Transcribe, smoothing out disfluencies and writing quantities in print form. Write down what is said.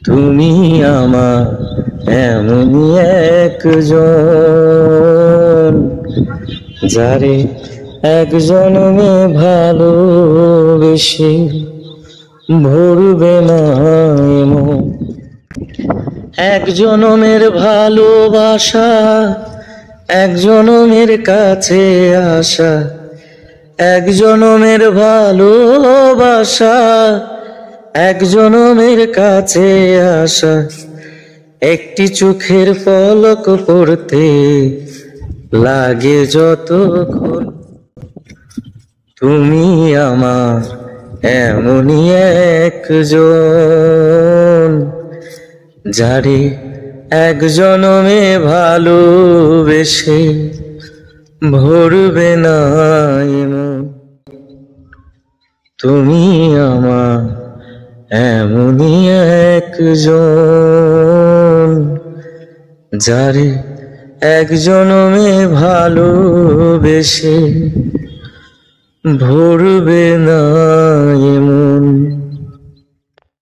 তুমি আমার এমনই একজন, যারে এক জনমে ভালোবেসে ভরবে না এমন। এক জনমের ভালোবাসা, এক জনমের কাছে আসা, এক জনমের ভালোবাসা, এক জনমের কাছে আসা। একটি চোখের পলক পড়তে লাগে যতক্ষণ। তুমি আমার এমনই একজন, যারে এক জনমে ভালোবেসে ভরবে না এমন। তুমি আমার এমনই একজন, যারে এক জনমে ভালোবেসে ভরবে না